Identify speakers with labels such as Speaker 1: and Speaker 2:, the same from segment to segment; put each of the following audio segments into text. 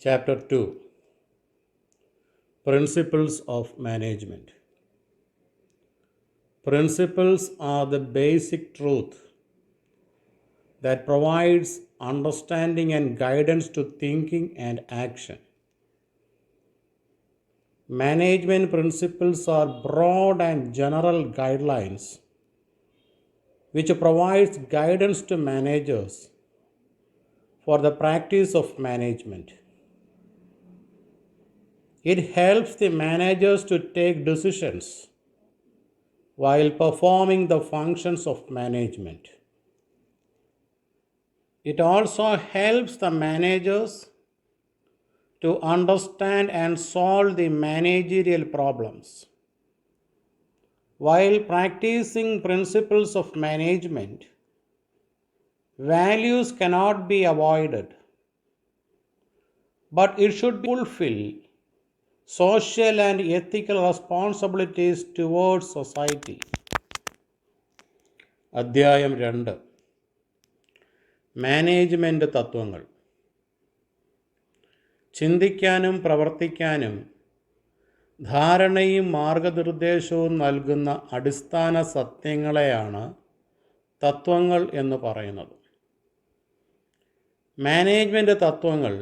Speaker 1: Chapter 2 Principles of Management. Principles are the basic truth that provides understanding and guidance to thinking and action. Management principles are broad and general guidelines which provides guidance to managers for the practice of management. It helps the managers to take decisions while performing the functions of management. It also helps the managers to understand and solve the managerial problems. While practicing principles of management, values cannot be avoided, but it should fulfill social and ethical responsibilities towards society. അധ്യായം 2 management തത്വങ്ങൾ. ചിന്തിക്കാനും പ്രവർത്തിക്കാനും ധാരണയും മാർഗനിർദ്ദേശവും നൽകുന്ന അടിസ്ഥാന സത്യങ്ങളെയാണ് തത്വങ്ങൾ എന്ന് പറയുന്നത്. മാനേജ്മെൻറ്റ് തത്വങ്ങൾ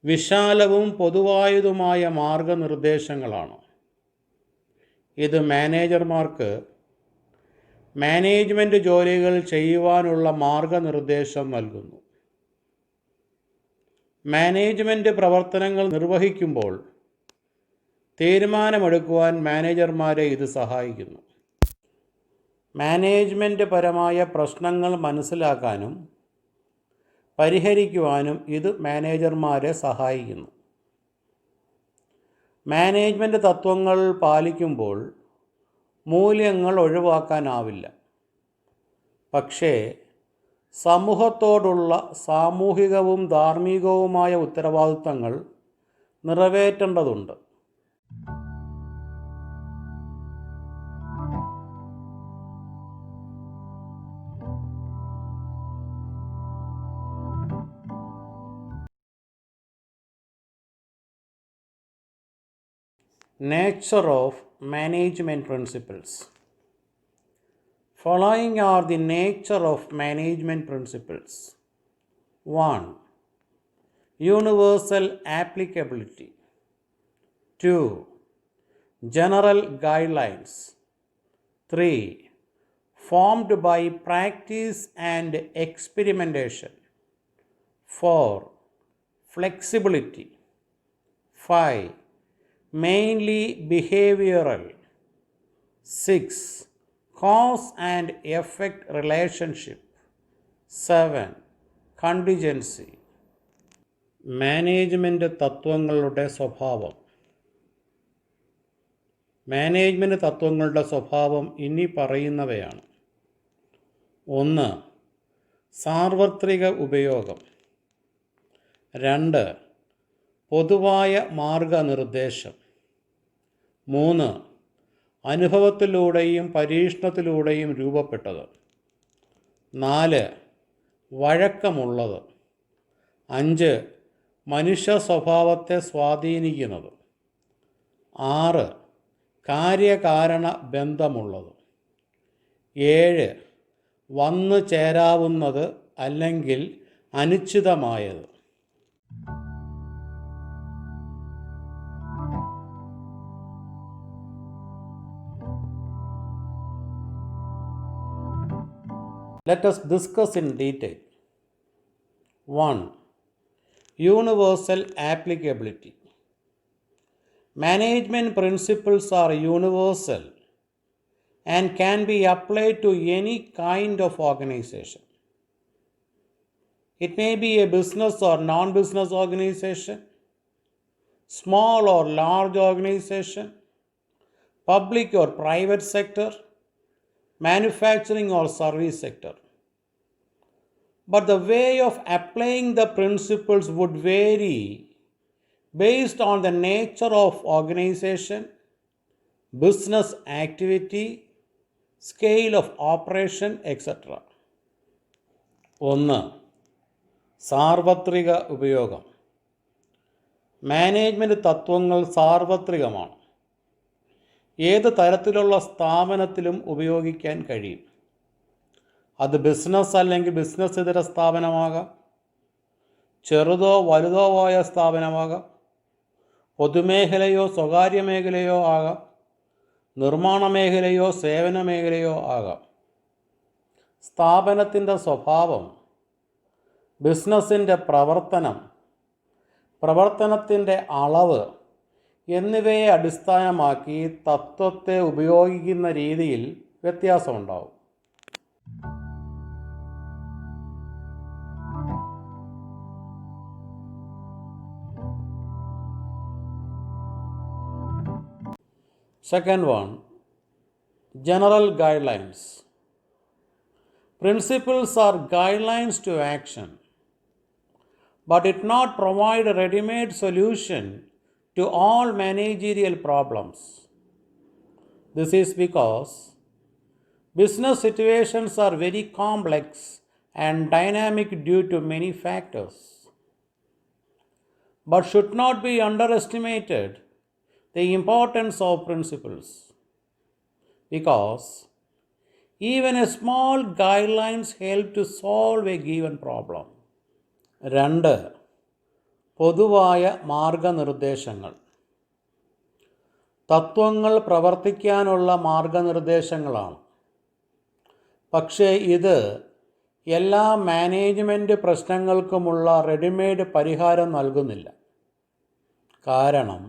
Speaker 1: വിശാലവും പൊതുവായതുമായ മാർഗനിർദ്ദേശങ്ങളാണ്. ഇത് മാനേജർമാർക്ക് മാനേജ്മെൻറ്റ് ജോലികൾ ചെയ്യുവാനുള്ള മാർഗനിർദ്ദേശം നൽകുന്നു. മാനേജ്മെൻറ്റ് പ്രവർത്തനങ്ങൾ നിർവഹിക്കുമ്പോൾ തീരുമാനമെടുക്കുവാൻ മാനേജർമാരെ ഇത് സഹായിക്കുന്നു. മാനേജ്മെൻറ്റ് പരമായ പ്രശ്നങ്ങൾ മനസ്സിലാക്കാനും പരിഹരിക്കുവാനും ഇത് മാനേജർമാരെ സഹായിക്കുന്നു. മാനേജ്മെൻറ്റ് തത്വങ്ങൾ പാലിക്കുമ്പോൾ മൂല്യങ്ങൾ ഒഴിവാക്കാനാവില്ല. പക്ഷേ സമൂഹത്തോടുള്ള സാമൂഹികവും ധാർമ്മികവുമായ ഉത്തരവാദിത്തങ്ങൾ നിറവേറ്റേണ്ടതുണ്ട്. Nature of management principles. Following are the nature of management principles. 1. Universal applicability. 2. General guidelines. 3. Formed by practice and experimentation. 4. Flexibility. 5. Mainly behavioral. 6. Cause and effect relationship. 7. Contingency. Management തത്വങ്ങളുടെ സ്വഭാവം. മാനേജ്മെൻറ്റ് തത്വങ്ങളുടെ സ്വഭാവം ഇനി പറയുന്നവയാണ്. 1. സാർവത്രിക ഉപയോഗം. 2. പൊതുവായ മാർഗനിർദ്ദേശം. 3. അനുഭവത്തിലൂടെയും പരീക്ഷണത്തിലൂടെയും രൂപപ്പെട്ടത്. 4. വഴക്കമുള്ളത്. 5. മനുഷ്യ സ്വഭാവത്തെ സ്വാധീനിക്കുന്നത്. 6. കാര്യകാരണ ബന്ധമുള്ളത്. 7. വന്നു ചേരാവുന്നത് അല്ലെങ്കിൽ അനിശ്ചിതമായത്. Let us discuss in detail. 1. Universal applicability. Management principles are universal and can be applied to any kind of organization. It may be a business or non-business organization, small or large organization, public or private sector, manufacturing or service sector. But the way of applying the principles would vary based on the nature of organization, business activity, scale of operation, etc. 1. സാർവത്രിക ഉപയോഗം. Management തത്വങ്ങൾ സാർവത്രികമാണ്. ഏത് തരത്തിലുള്ള സ്ഥാപനത്തിലും ഉപയോഗിക്കാൻ കഴിയും. അത് business അല്ലെങ്കിൽ business ഇതര സ്ഥാപനമാകാം, ചെറുതോ വലുതോ ആയ സ്ഥാപനമാകാം, പൊതുമേഖലയോ സ്വകാര്യ മേഖലയോ ആകാം, നിർമ്മാണ മേഖലയോ സേവന മേഖലയോ ആകാം. സ്ഥാപനത്തിൻ്റെ സ്വഭാവം, ബിസിനസ്സിൻ്റെ പ്രവർത്തനത്തിൻ്റെ അളവ് എന്നിവയെ അടിസ്ഥാനമാക്കി തത്വത്തെ ഉപയോഗിക്കുന്ന രീതിയിൽ വ്യത്യാസമുണ്ടാവും. Second one, general guidelines. Principles are guidelines to action, but it not provide a ready-made solution to all managerial problems. This is because business situations are very complex and dynamic due to many factors, but should not be underestimated the importance of principles, because even a small guidelines help to solve a given problem. 2. പൊതുവായ മാർഗനിർദ്ദേശങ്ങൾ. തത്വങ്ങൾ പ്രവർത്തിക്കാനുള്ള മാർഗനിർദ്ദേശങ്ങളാണ്. പക്ഷേ ഇത് എല്ലാ management പ്രശ്നങ്ങൾക്കുമുള്ള readymade പരിഹാരം നൽകുന്നില്ല. കാരണം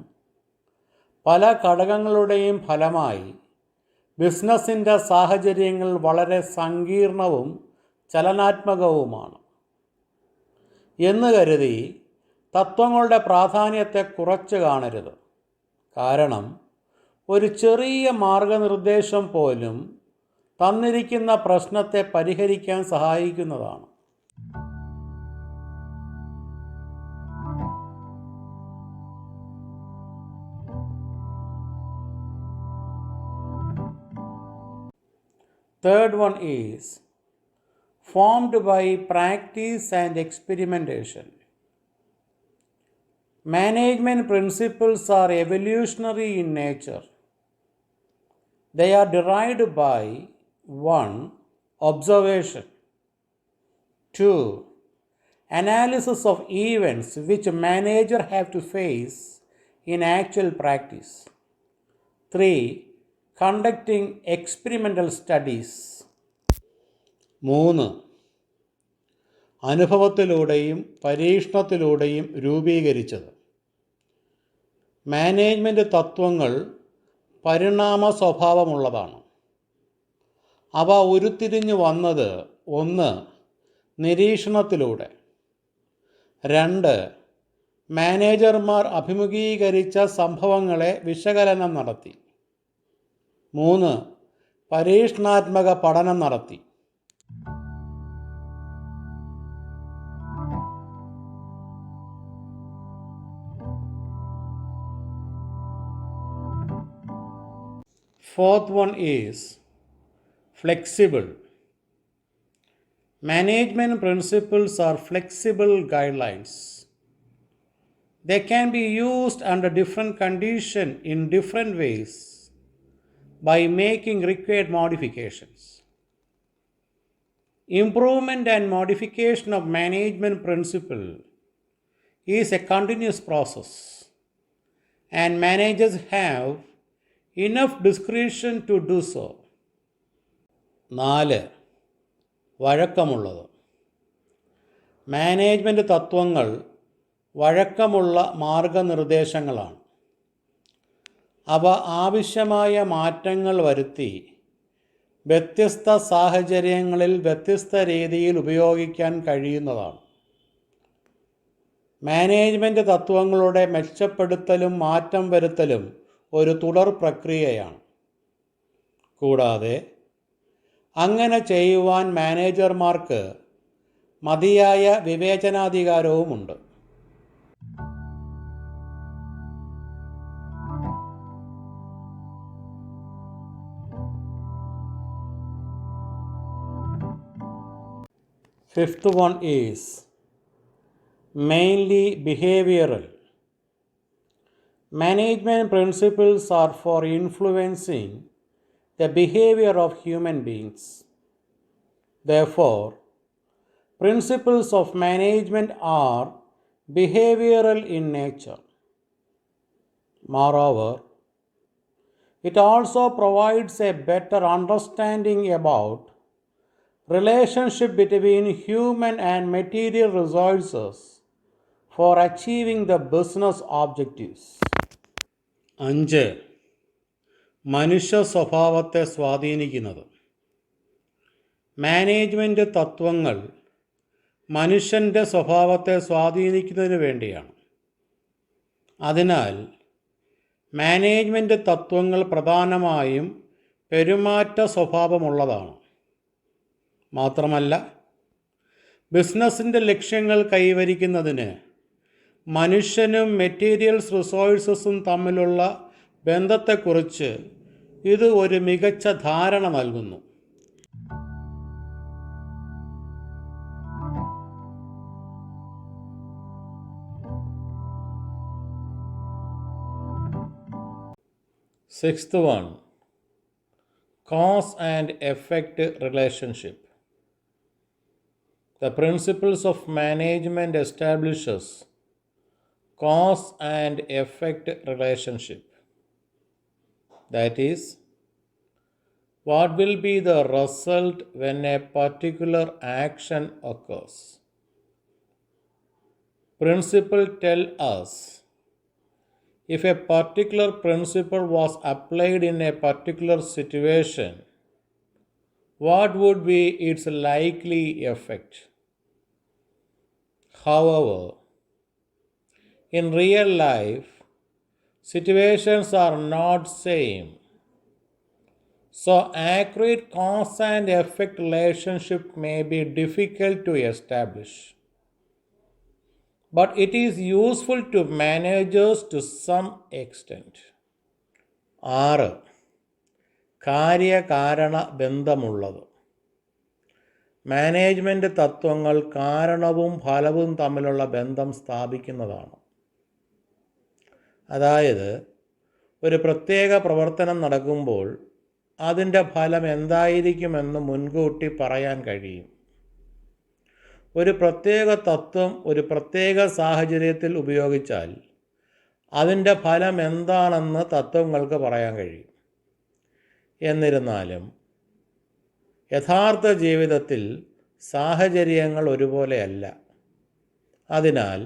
Speaker 1: പല ഘടകങ്ങളുടെയും ഫലമായി ബിസിനസ്സിൻ്റെ സാഹചര്യങ്ങൾ വളരെ സങ്കീർണവും ചലനാത്മകവുമാണ് എന്ന് കരുതി തത്വങ്ങളുടെ പ്രാധാന്യത്തെ കുറച്ച് കാണരുത്. കാരണം ഒരു ചെറിയ മാർഗനിർദ്ദേശം പോലും തന്നിരിക്കുന്ന പ്രശ്നത്തെ പരിഹരിക്കാൻ സഹായിക്കുന്നതാണ്. Third one is formed by practice and experimentation. Management principles are evolutionary in nature. They are derived by 1. Observation, 2. Analysis of events which manager have to face in actual practice, 3. Conducting experimental studies. 3. അനുഭവത്തിലൂടെയും പരീക്ഷണത്തിലൂടെയും രൂപീകരിച്ചത്. Management തത്വങ്ങൾ പരിണാമ സ്വഭാവമുള്ളതാണ്. അവ ഉരുത്തിരിഞ്ഞു വന്നത് 1. നിരീക്ഷണത്തിലൂടെ, 2. മാനേജർമാർ അഭിമുഖീകരിച്ച സംഭവങ്ങളെ വിശകലനം നടത്തി, 3. പരീക്ഷണാത്മക പഠനം നടത്തി. Fourth one is flexible. Management principles are flexible guidelines. They can be used under different conditions in different ways by making required modifications. Improvement and modification of management principle is a continuous process, and managers have enough discretion to do so. 4. വഴക്കമുള്ളത്. Management തത്വങ്ങൾ വഴക്കമുള്ള മാർഗനിർദ്ദേശങ്ങളാണ്. അവ ആവശ്യമായ മാറ്റങ്ങൾ വരുത്തി വ്യത്യസ്ത സാഹചര്യങ്ങളിൽ വ്യത്യസ്ത രീതിയിൽ ഉപയോഗിക്കാൻ കഴിയുന്നതാണ്. മാനേജ്മെൻറ്റ് തത്വങ്ങളുടെ മെച്ചപ്പെടുത്തലും മാറ്റം വരുത്തലും ഒരു തുടർ പ്രക്രിയയാണ്. കൂടാതെ അങ്ങനെ ചെയ്യുവാൻ മാനേജർമാർക്ക് മതിയായ വിവേചനാധികാരവുമുണ്ട്. Fifth one is mainly behavioral. Management principles are for influencing the behavior of human beings. Therefore, principles of management are behavioral in nature. Moreover, it also provides a better understanding about relationship between human and material resources for achieving the business objectives. 5. മനുഷ്യ സ്വഭാവത്തെ സ്വാധീനിക്കുന്നത്. Management തത്വങ്ങൾ മനുഷ്യൻ്റെ സ്വഭാവത്തെ സ്വാധീനിക്കുന്നതിന് വേണ്ടിയാണ്. അതിനാൽ management തത്വങ്ങൾ പ്രധാനമായും പെരുമാറ്റ സ്വഭാവമുള്ളതാണ്. മാത്രമല്ല, ബിസിനസ്സിൻ്റെ ലക്ഷ്യങ്ങൾ കൈവരിക്കുന്നതിന് മനുഷ്യനും മെറ്റീരിയൽസ് റിസോഴ്സസും തമ്മിലുള്ള ബന്ധത്തെക്കുറിച്ച് ഇത് ഒരു മികച്ച ധാരണ നൽകുന്നു. Sixth one, cause and effect relationship. The principles of management establishes cause and effect relationship. That is, what will be the result when a particular action occurs. Principle tell us if a particular principle was applied in a particular situation, what would be its likely effect? However, in real life, situations are not same. So, accurate cause and effect relationship may be difficult to establish. But it is useful to managers to some extent. 6. കാര്യകാരണ ബന്ധമുള്ളത്. Management തത്വങ്ങൾ കാരണവും ഫലവും തമ്മിലുള്ള ബന്ധം സ്ഥാപിക്കുന്നതാണ്. അതായത്, ഒരു പ്രത്യേക പ്രവർത്തനം നടക്കുമ്പോൾ അതിൻ്റെ ഫലം എന്തായിരിക്കുമെന്ന് മുൻകൂട്ടി പറയാൻ കഴിയും. ഒരു പ്രത്യേക തത്വം ഒരു പ്രത്യേക സാഹചര്യത്തിൽ ഉപയോഗിച്ചാൽ അതിൻ്റെ ഫലം എന്താണെന്ന് തത്വങ്ങൾക്ക് പറയാൻ കഴിയും. എന്നിരുന്നാലും യഥാർത്ഥ ജീവിതത്തിൽ സാഹചര്യങ്ങൾ ഒരുപോലെയല്ല. അതിനാൽ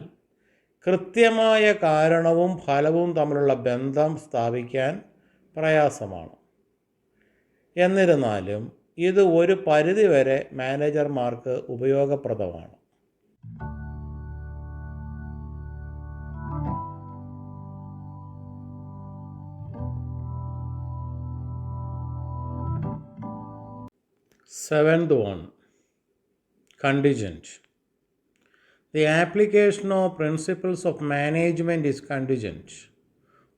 Speaker 1: കൃത്യമായ കാരണവും ഫലവും തമ്മിലുള്ള ബന്ധം സ്ഥാപിക്കാൻ പ്രയാസമാണ്. എന്നിരുന്നാലും ഇത് ഒരു പരിധിവരെ മാനേജർമാർക്ക് ഉപയോഗപ്രദമാണ്. Seventh one, contingent. The application of principles of management is contingent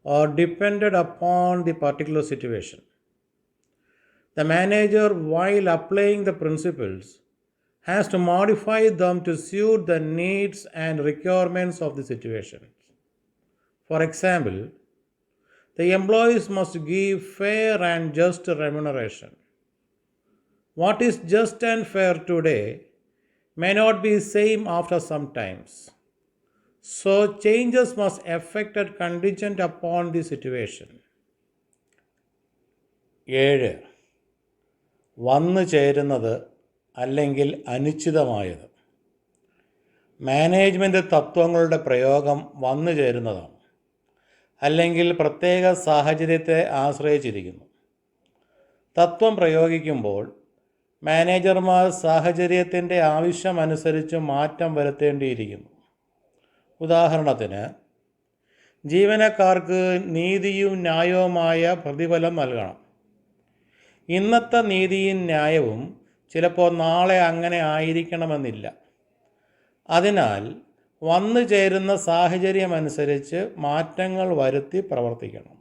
Speaker 1: or dependent upon the particular situation. The manager, while applying the principles, has to modify them to suit the needs and requirements of the situation. For example, the employees must give fair and just remuneration. What is just and fair today may not be same after some times. So changes must affect and contingent upon the situation. 7. വന്നു ചേരുന്നത് അല്ലെങ്കിൽ അനിശ്ചിതമായത്. Management തത്വങ്ങളുടെ പ്രയോഗം വന്നു ചേരുന്നതാണ്, അല്ലെങ്കിൽ പ്രത്യേക സാഹചര്യത്തെ ആശ്രയിച്ചിരിക്കുന്നു. തത്വം പ്രയോഗിക്കുമ്പോൾ മാനേജർമാർ സാഹചര്യത്തിൻ്റെ ആവശ്യമനുസരിച്ച് മാറ്റം വരുത്തേണ്ടിയിരിക്കുന്നു. ഉദാഹരണത്തിന്, ജീവനക്കാർക്ക് നീതിയും ന്യായവുമായ പ്രതിഫലം നൽകണം. ഇന്നത്തെ നീതിയും ന്യായവും ചിലപ്പോൾ നാളെ അങ്ങനെ ആയിരിക്കണമെന്നില്ല. അതിനാൽ വന്നു ചേരുന്ന സാഹചര്യമനുസരിച്ച് മാറ്റങ്ങൾ വരുത്തി പ്രവർത്തിക്കണം.